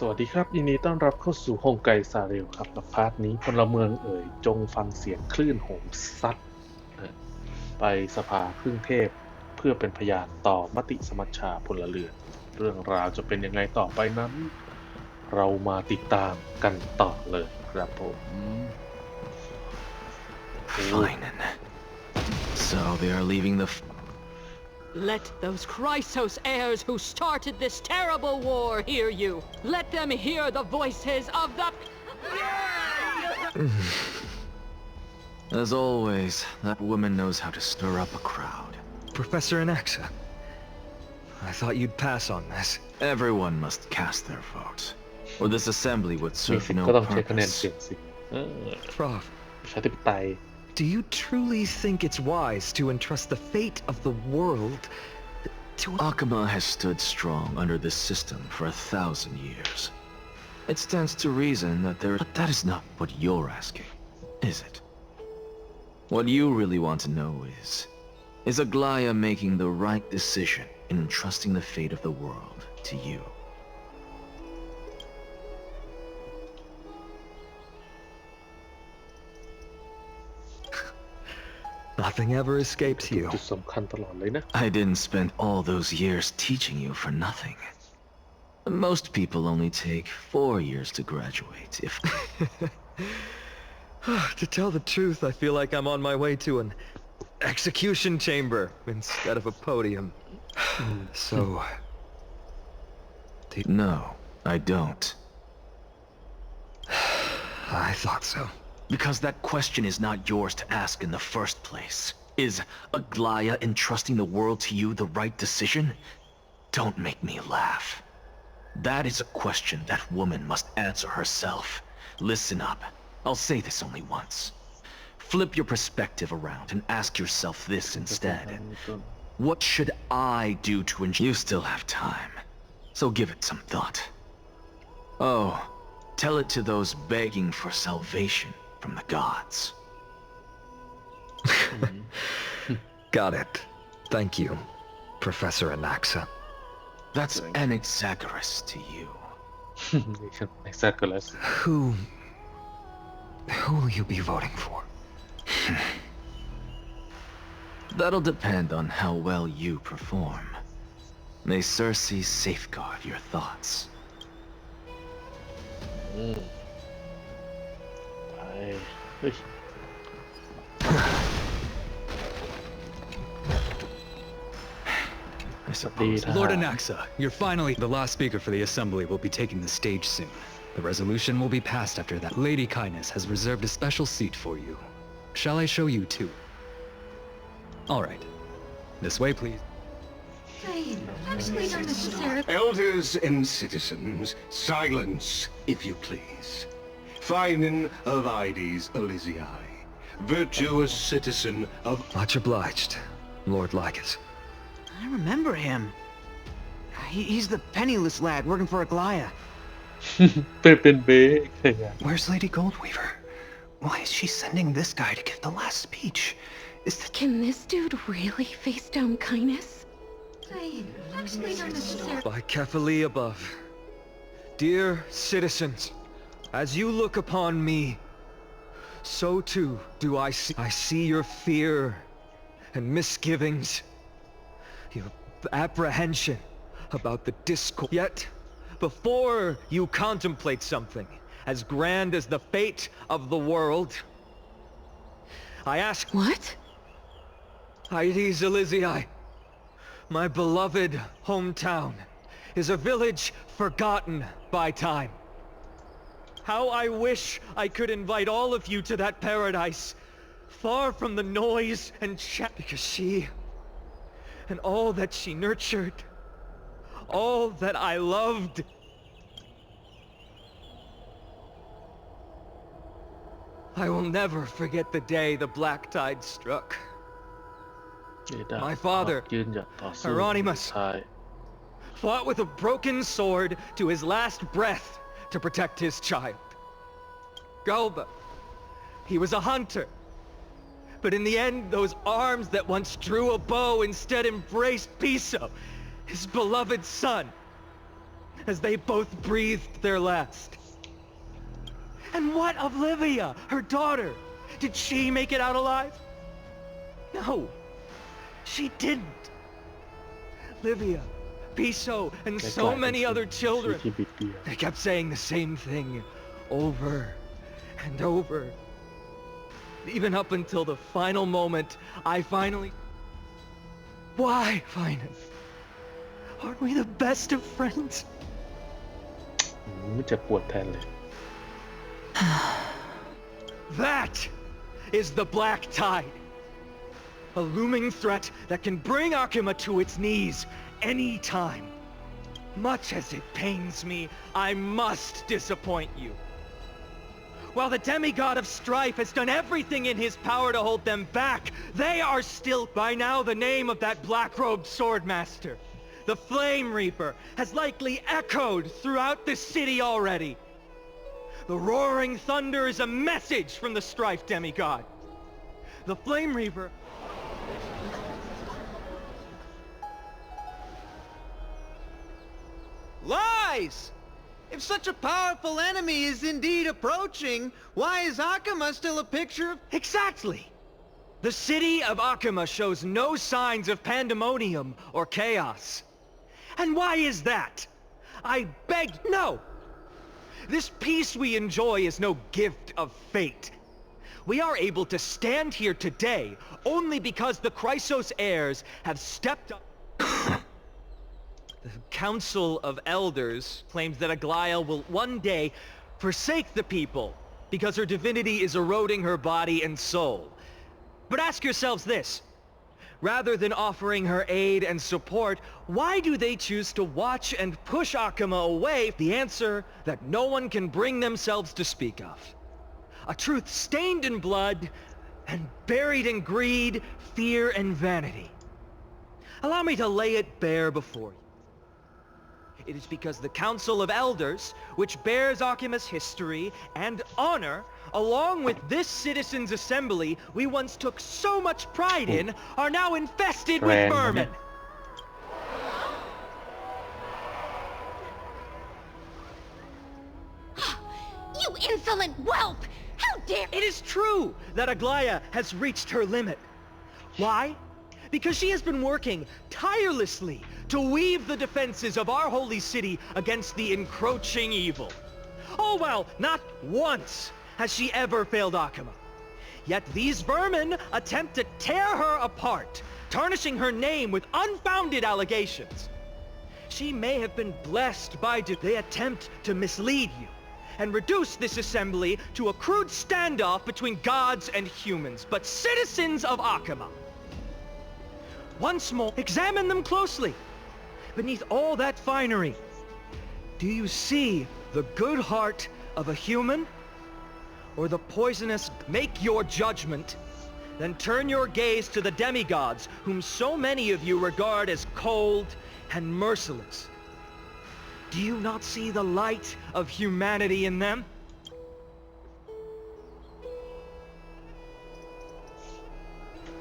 สวัสดีครับยินดีต้อนรับเข้าสู่ฮงไกซาเรลครับและพาร์ทนี้พลเมืองจงฟังเสียงคลื่นโหมซัดไปสภาครึ่งเทพเพื่อเป็นพยานต่อมติสมัชชาพลเรือนเรื่องราวจะเป็นยังไงต่อไปนั้น เรามาติดตามกันต่อเลยครับผม Fine. So they are leaving the. Let those Chrysos heirs who started this terrible war hear you. Let them hear the voices of the... As always, that woman knows how to stir up a crowd. Professor Anaxa, I thought you'd pass on this. Everyone must cast their vote, or this assembly would มี serve สิทธิ์ no ก็ต้องใช้คะแนน purpose. เสียงสิ Prof, ประชาธิปไตย do you truly think it's wise to entrust the fate of the world to... Akama has stood strong under this system for 1,000 years. It stands to reason that there... But that is not what you're asking, is it? What you really want to know is Aglaya making the right decision in entrusting the fate of the world to you? Nothing ever escapes you. จุดสำคัญตลอดเลยนะ I didn't spend all those years teaching you for nothing. Most people only take 4 years to graduate, if... To tell the truth, I feel like I'm on my way to an execution chamber instead of a podium. So... No, I don't. I thought so. Because that question is not yours to ask in the first place. Is Aglaya entrusting the world to you the right decision? Don't make me laugh. That is a question that woman must answer herself. Listen up. I'll say this only once. Flip your perspective around and ask yourself this instead. What should I do to ensure... You still have time, so give it some thought. Oh, tell it to those begging for salvation from the gods. Got it. Thank you, Professor Anaxa. That's Anaxagoras to you. Exactly. Who will you be voting for? That'll depend on how well you perform. May Circe safeguard your thoughts. ไปเฮ้ย I suppose. Lord Anaxa, you're finally... The last speaker for the assembly will be taking the stage soon. The resolution will be passed after that. Lady Kindness has reserved a special seat for you. Shall I show you too? All right. This way, please. Actually, not necessarily. Elders and citizens, silence, if you please. Finin of Ides Elysiae, virtuous citizen of... Much obliged, Lord Lycus. I remember him. He's the penniless lad working for Aglaya. เป็นเบ้ใครอะ Where's Lady Goldweaver? Why is she sending this guy to give the last speech? Is that... Can this dude really face down kindness? Actually, not necessarily. By Kephalie above. Dear citizens, as you look upon me, so too do I see. I see your fear and misgivings, your apprehension about the discord. Yet, before you contemplate something as grand as the fate of the world, I ask... What? Ides Elysiae, my beloved hometown, is a village forgotten by time. How I wish I could invite all of you to that paradise, far from the noise and chat, because she, and all that she nurtured, all that I loved, I will never forget the day the black tide struck. My father, ยืนหยัดต่อสู้ Hieronymus, ท้าย fought with a broken sword to his last breath to protect his child. Galba, he was a hunter. But in the end, those arms that once drew a bow instead embraced Piso, his beloved son. as they both breathed their last. And what of Livia, her daughter? Did she make it out alive? No, she didn't. Livia, Piso, and so many other children. They kept saying the same thing over and over. Even up until the final moment, I finally... Why, Finus? Aren't we the best of friends? จะปวดแทนเลย That is the Black Tide. A looming threat that can bring Akuma to its knees any time. Much as it pains me, I must disappoint you. While the demigod of strife has done everything in his power to hold them back, they are still... By now, the name of that black-robed swordmaster, the Flame Reaper, has likely echoed throughout the city already. The roaring thunder is a message from the strife demigod. The Flame Reaper... Lies! If such a powerful enemy is indeed approaching, why is Akuma still a picture of... Exactly! The city of Akuma shows no signs of pandemonium or chaos. And why is that? I beg... No! This peace we enjoy is no gift of fate. We are able to stand here today only because the Chrysos heirs have stepped up... The Council of Elders claims that Aglaia will one day forsake the people because her divinity is eroding her body and soul. But ask yourselves this. Rather than offering her aid and support, why do they choose to watch and push Akuma away? The answer that no one can bring themselves to speak of. A truth stained in blood and buried in greed, fear, and vanity. Allow me to lay it bare before you. It is because the Council of Elders, which bears Akuma's history and honor, along with this citizens' assembly we once took so much pride in, are now infested with vermin. You insolent whelp! How dare... It is true that Aglaia has reached her limit. Why? Because she has been working tirelessly to weave the defenses of our holy city against the encroaching evil. Oh well, not once has she ever failed Akuma. Yet these vermin attempt to tear her apart, tarnishing her name with unfounded allegations. She may have been blessed by... They attempt to mislead you and reduce this assembly to a crude standoff between gods and humans, but citizens of Akuma. Once more, examine them closely. Beneath all that finery, do you see the good heart of a human? Or the poisonous... Make your judgment, then turn your gaze to the demigods, whom so many of you regard as cold and merciless. Do you not see the light of humanity in them?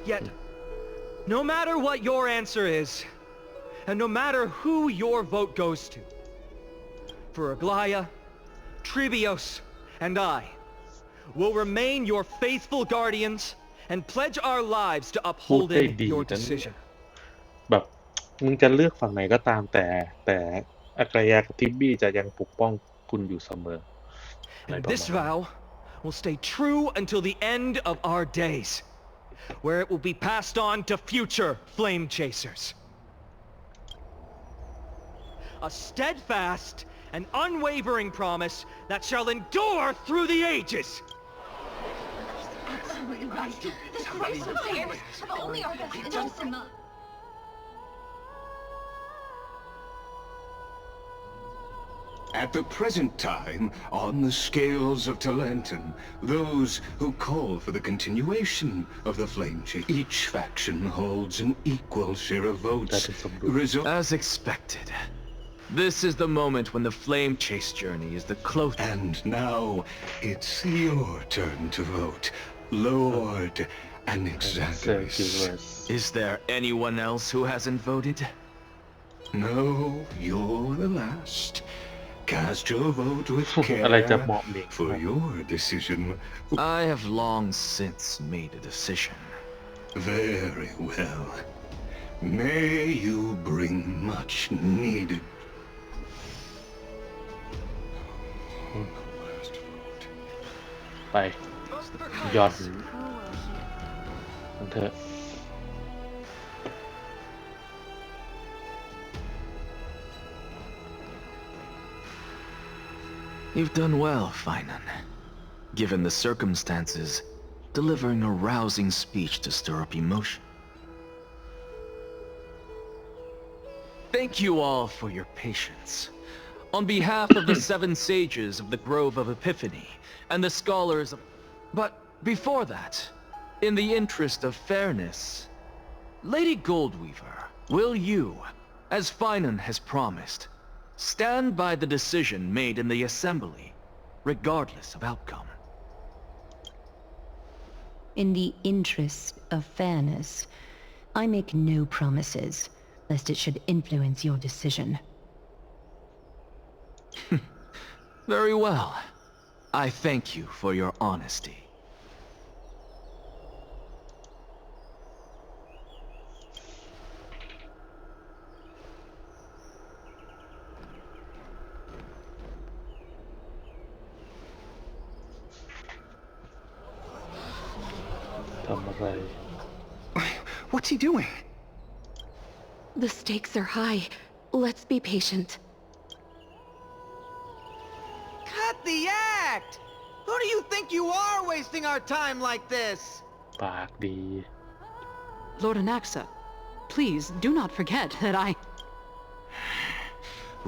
Yet, no matter what your answer is, and no matter who your vote goes to, for Aglaia, Tribios, and I will remain your faithful guardians and pledge our lives to พูดได้ upholding ดี your นะเนี่ย decision. แบบมึงจะเลือกฝั่งไหนก็ตามแต่อากายากับทิบบี้จะยังปกป้องคุณอยู่เสมออะไร And ประ this มาณนั้น vow will stay true until the end of our days, where it will be passed on to future flame chasers. A steadfast and unwavering promise that shall endure through the ages. Absolutely right. The Chrysos heirs have only our best interests in mind. At the present time, on the scales of Talentum, those who call for the continuation of the flame chase, each faction holds an equal share of votes. As expected. This is the moment when the flame chase journey is the closest. And now, it's your turn to vote, Lord Anaxagoras. Is there anyone else who hasn't voted? No, you're the last. Cast your vote with อะไรจะ care, เหมาะเด็ก for your decision. I have long since made a decision. Very well. May you bring much needed. ไปยอดมันเถอะ You've done well, Finan. Given the circumstances, delivering a rousing speech to stir up emotion. Thank you all for your patience. On behalf of the 7 sages of the Grove of Epiphany, and the scholars of... But before that, in the interest of fairness, Lady Goldweaver, will you, as Finan has promised, stand by the decision made in the Assembly, regardless of outcome? In the interest of fairness, I make no promises, lest it should influence your decision. Very well. I thank you for your honesty. ทำอะไร What's he doing? The stakes are high. Let's be patient. Cut the act! Who do you think you are wasting our time like this? ปากดี Lord Anaxa, please do not forget that I...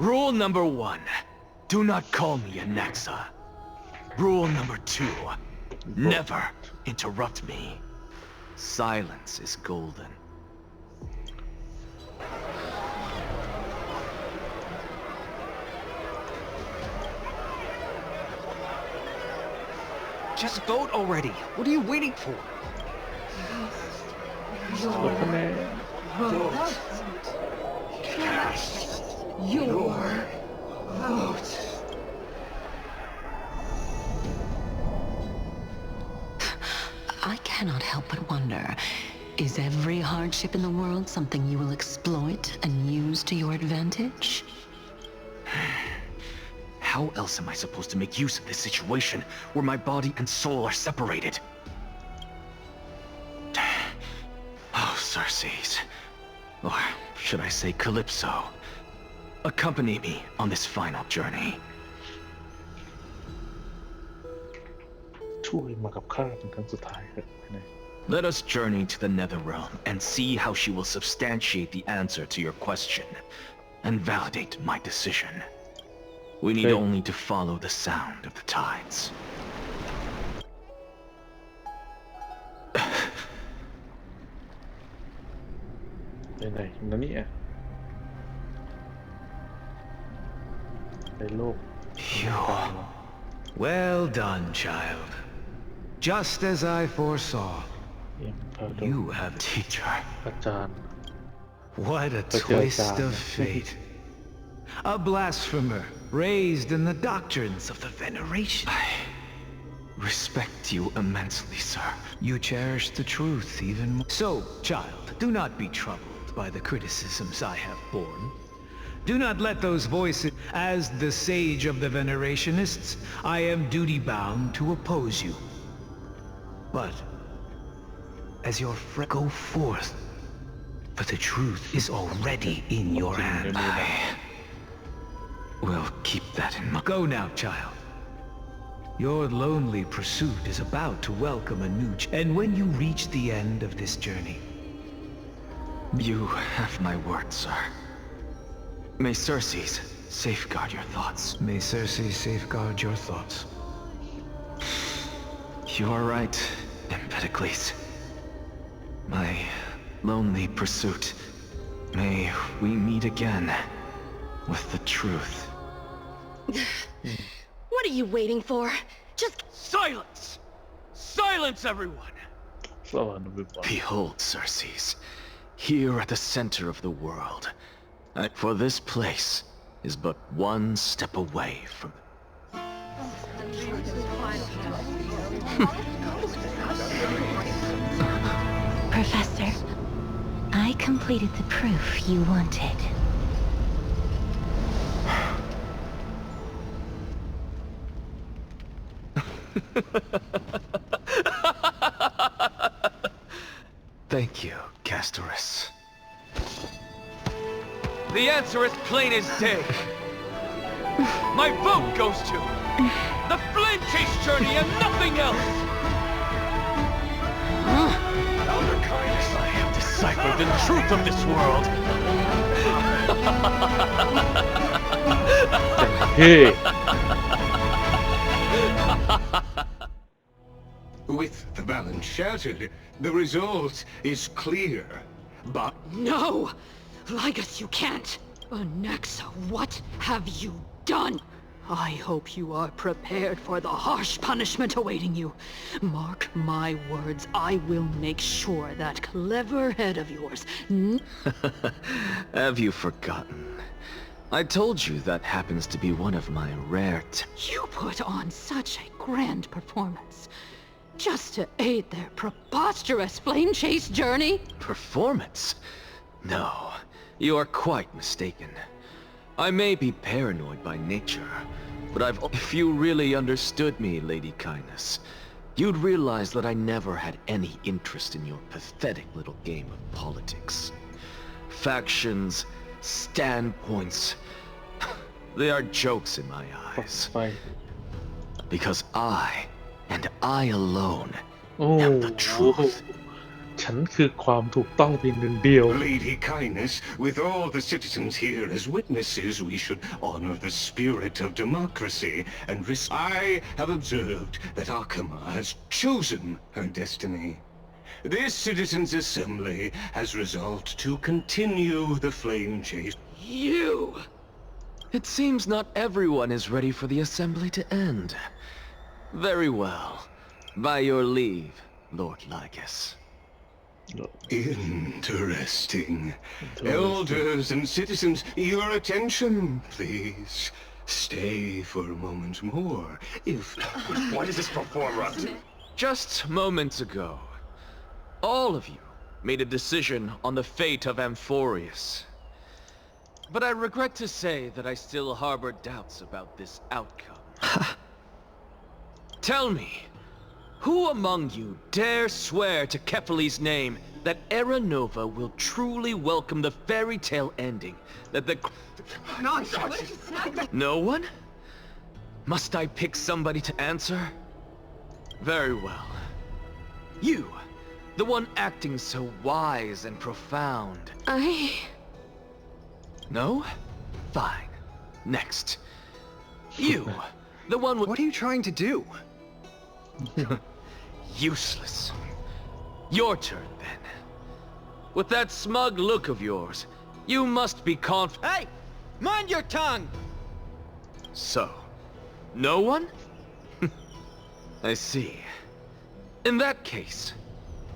Rule number 1. Do not call me Anaxa. Rule number 2. Never interrupt me. Silence is golden. Just vote already. What are you waiting for? ลดคะแนน I cannot help but wonder, is every hardship in the world something you will exploit and use to your advantage? How else am I supposed to make use of this situation where my body and soul are separated? Oh, Circes. Or should I say Calypso? Accompany me on this final journey. ช่วยมากับข้าเป็นครั้งสุดท้ายครับ Let us journey to the Netherrealm and see how she will substantiate the answer to your question and validate my decision. We need Okay. only to follow the sound of the tides. ไปไหนนั่นเนี่ยไปโลก Well done, child. Just as I foresaw. เอ็มพาโด You have a teacher. อาจารย์ What a But twist you're of done. fate. A blasphemer raised in the doctrines of the veneration. I respect you immensely, sir. You cherish the truth even more. So, child, do not be troubled by the criticisms I have borne. Do not let those voices... As the sage of the venerationists, I am duty-bound to oppose you. But, as your friend, go forth. For the truth is already in your hand. We'll keep that in mind. Go now, child. Your lonely pursuit is about to welcome a new... And when you reach the end of this journey, You have my word, sir. May Circes safeguard your thoughts. may Circe safeguard your thoughts. You are right, Empedocles. My lonely pursuit. May we meet again with the truth. What are you waiting for? Just Silence! Silence, everyone! สวรรค์วิบวัต Behold, Circes. Here at the center of the world, For this place is but one step away from... Professor, I completed the proof you wanted. Thank you, Castorus. The answer is plain as day. My vote goes to the Flame Chase Journey and nothing else! Elder Kindness, I have deciphered the truth of this world. เฮ้ With the balance shattered, the result is clear. But No! Ligus, you can't! Onyxa, what have you done? I hope you are prepared for the harsh punishment awaiting you. Mark my words, I will make sure that clever head of yours... Have you forgotten? I told you that happens to be one of my rare... You put on such a grand performance. Just to aid their preposterous flame chase journey? Performance? No, you are quite mistaken. I may be paranoid by nature, but if you really understood me, Lady Kindness, you'd realize that I never had any interest in your pathetic little game of politics. Factions, standpoints, they are jokes in my eyes. ไฟ Because I, and I alone, โอ้ am the truth. ฉันคือความถูกต้องเพียงหนึ่งเดียว Lady Kindness, with all the citizens here as witnesses, we should honor the spirit of democracy and I have observed that Akama has chosen her destiny. This citizens' assembly has resolved to continue the flame chase. You! It seems not everyone is ready for the assembly to end. Very well. By your leave, Lord Ligus. Interesting. Elders and citizens, your attention, please. Stay for a moment more, if... What is this performer up to? Just moments ago, all of you made a decision on the fate of Amphorius. But I regret to say that I still harbor doubts about this outcome. Tell me, who among you dare swear to Kefali's name that Era Nova will truly welcome the fairy tale ending that the... No one? Must I pick somebody to answer? Very well. You, the one acting so wise and profound. No? Fine. Next. You, the one with... What are you trying to do? Useless. Your turn, then. With that smug look of yours, you must be confident. Hey! Mind your tongue! So, no one? I see. In that case,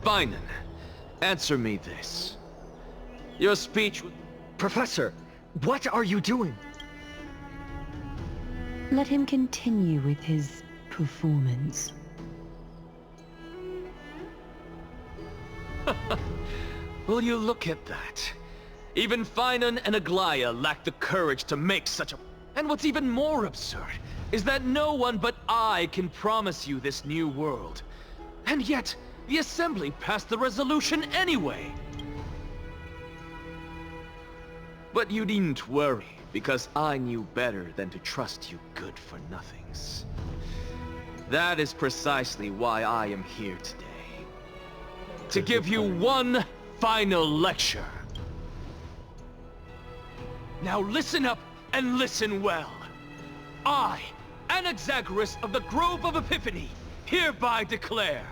Finan, answer me this. Your speech... Professor, what are you doing? Let him continue with his performance. Will you look at that? Even Finan and Aglaya lack the courage to make such a... And what's even more absurd is that no one but I can promise you this new world. And yet, the Assembly passed the resolution anyway. But you needn't worry, because I knew better than to trust you good-for-nothings. That is precisely why I am here today. To give you one final lecture. Now listen up and listen well. I, Anaxagoras of the Grove of Epiphany, hereby declare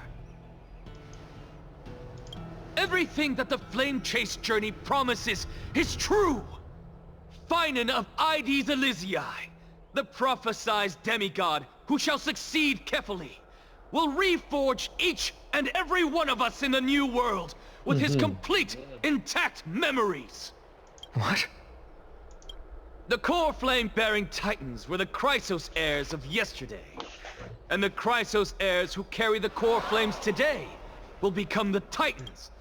everything that the Flame Chase journey promises is true. Finan of Ides Elysiae, the prophesied demigod who shall succeed Kefali, will reforge each and every one of us in the new world with his complete, intact memories. What? The core flame-bearing titans were the Chrysos heirs of yesterday. And the Chrysos heirs who carry the core flames today will become the titans.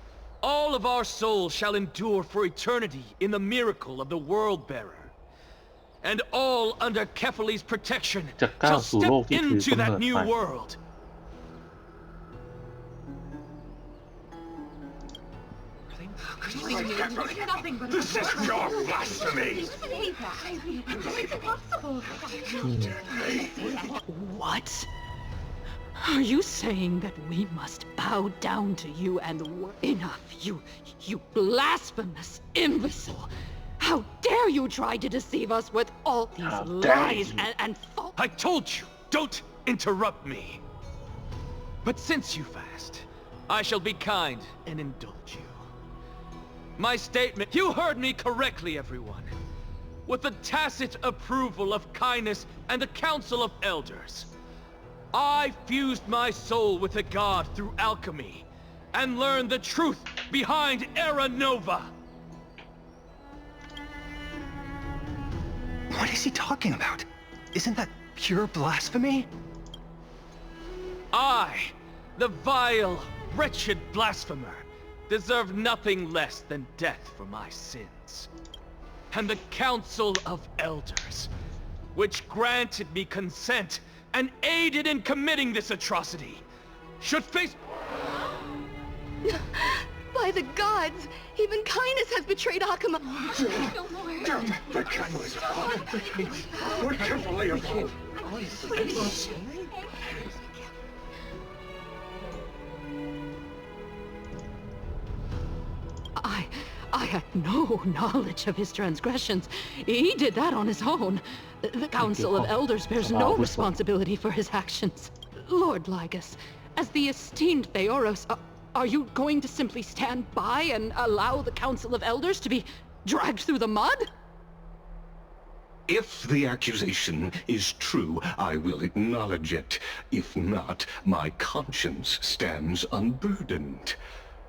All of our souls shall endure for eternity in the miracle of the World-Bearer. And all under Kefali's protection จะก้าว shall สู่โลก step ที่ถือ into กำเนิ that ด new ใหม่ world. This is your blasphemy! What? Are you saying that we must bow down to you and enough, you blasphemous imbecile! How dare you try to deceive us with all these How dare lies you. and false... I told you, don't interrupt me. But since you've asked, I shall be kind and indulge you. My statement, you heard me correctly, everyone. With the tacit approval of kindness and the Council of Elders, I fused my soul with the god through alchemy and learned the truth behind Era Nova. What is he talking about? Isn't that pure blasphemy? I, the vile, wretched blasphemer, deserve nothing less than death for my sins. And the Council of Elders, which granted me consent and aided in committing this atrocity, should face... By the gods! Even kindness has betrayed Akuma! No more! The kindness of God! We're carefully involved! I had no knowledge of his transgressions. He did that on his own. The Council of Elders bears no responsibility for his actions. Lord Lygus, as the esteemed Theoros, are you going to simply stand by and allow the Council of Elders to be dragged through the mud? If the accusation is true, I will acknowledge it. If not, my conscience stands unburdened.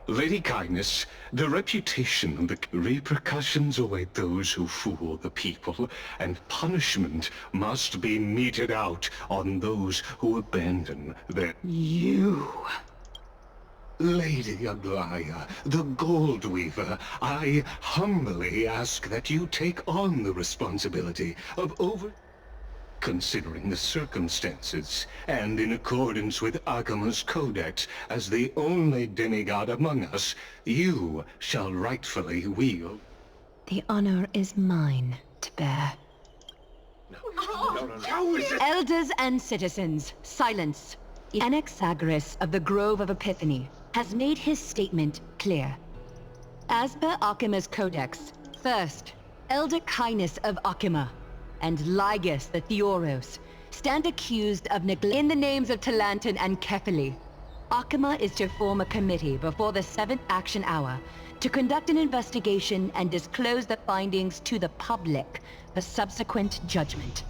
Lady Kindness, the reputation and the repercussions await those who fool the people, and punishment must be meted out on those who abandon their... You... Lady Aglaya, the Gold Weaver, I humbly ask that you take on the responsibility of considering the circumstances, and in accordance with Akuma's codex, as the only demigod among us, you shall rightfully wield... The honor is mine to bear. How is it? Elders and citizens, silence. Anaxagoras of the Grove of Epiphany has made his statement clear. As per Akuma's codex, first, Elder Kindness of Akuma and Lygus the Theoros stand accused of neglect in the names of Talantan and Kefali. Akuma is to form a committee before the 7th action hour to conduct an investigation and disclose the findings to the public for subsequent judgment.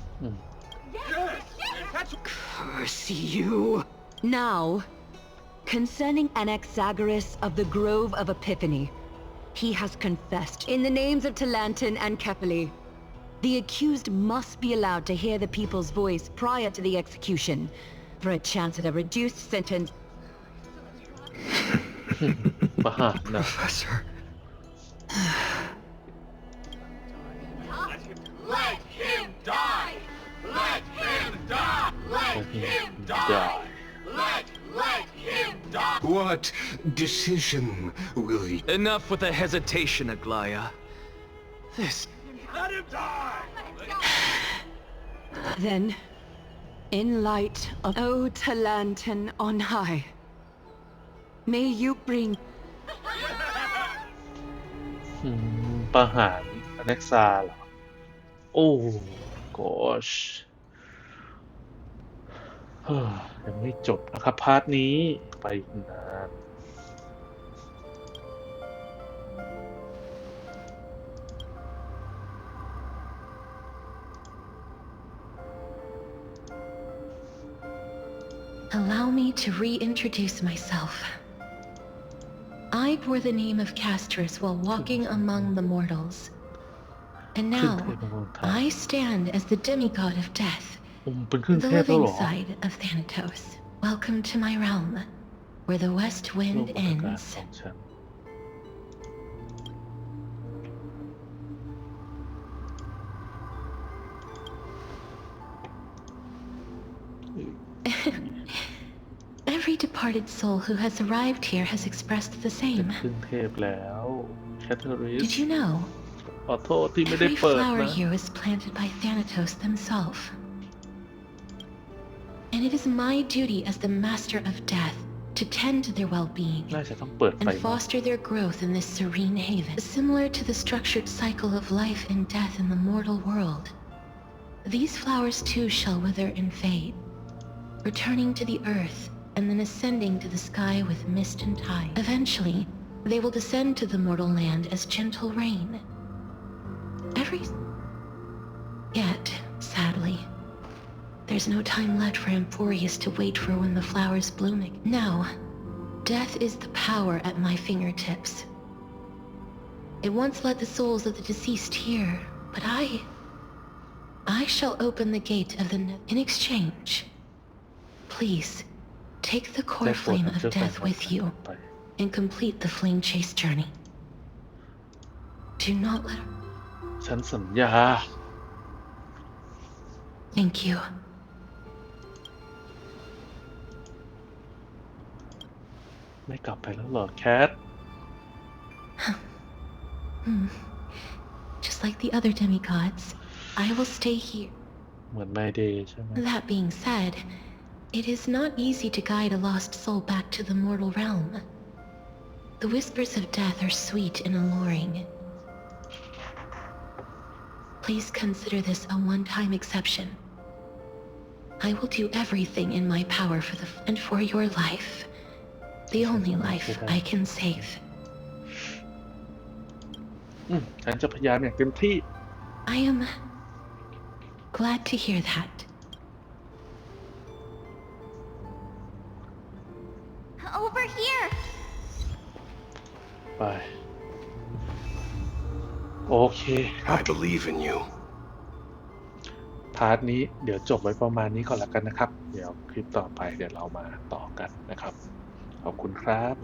Curse you! Now, concerning Anaxagoras of the Grove of Epiphany, he has confessed in the names of Talantan and Kefali. The accused must be allowed to hear the people's voice prior to the execution, for a chance at a reduced sentence. Professor. Let him die! Let him die! Let him die! Let him die! What decision will you... Enough with the hesitation, Aglaya. This... Let him die! Then, in light of O Talantan on high, may you bring... ประหารอเน็กซาเหรอ โอ้ gosh ยังไม่จบนะครับพาร์ทนี้ไปนาน Allow me to reintroduce myself. I bore the name of Castris while walking among the mortals. And now, I stand as the demigod of death, เป็นครึ่ง the เทพแล้ว living เหรอ side of Thanatos. Welcome to my realm, where the west โล wind กอากาศ ends. ของฉัน Every departed soul who has arrived here has expressed the เป็น same. ครึ่งเทพแล้วแคทเธอรีน Did you know? ขอโทษที่ไม่ได้ Every เปิด flower นะ here was planted by Thanatos himself. And it is my duty as the master of death to tend to their well-being น่าจะต้องเปิดไฟ and มา foster their growth in this serene haven. Similar to the structured cycle of life and death in the mortal world, these flowers too shall wither and fade, returning to the earth and then ascending to the sky with mist and tide. Eventually, they will descend to the mortal land as gentle rain. Yet, sadly, there's no time left for Emphorius to wait for when the flowers bloom. Now, death is the power at my fingertips. It once led the souls of the deceased here, but I shall open the gate of the in exchange. Please, take the core flame of death with you and complete the flame chase journey. Do not let her... ฉันสัญญา Thank you. ไม่กลับไปแล้วเหรอแคท Just like the other demigods, I will stay here. เหมือนไมเดย์ใช่ไหม That being said, it is not easy to guide a lost soul back to the mortal realm. The whispers of death are sweet and alluring. Please consider this a one-time exception. I will do everything in my power for your life. The only life I can save. ฉันจะพยายามอย่างเต็มที่ I am glad to hear that. Over here! ไป โอเคครับ I believe in you. พาร์ทนี้เดี๋ยวจบไว้ประมาณนี้ก่อนละกันนะครับ เดี๋ยวคลิปต่อไปเดี๋ยวเรามาต่อกันนะครับ ขอบคุณครับ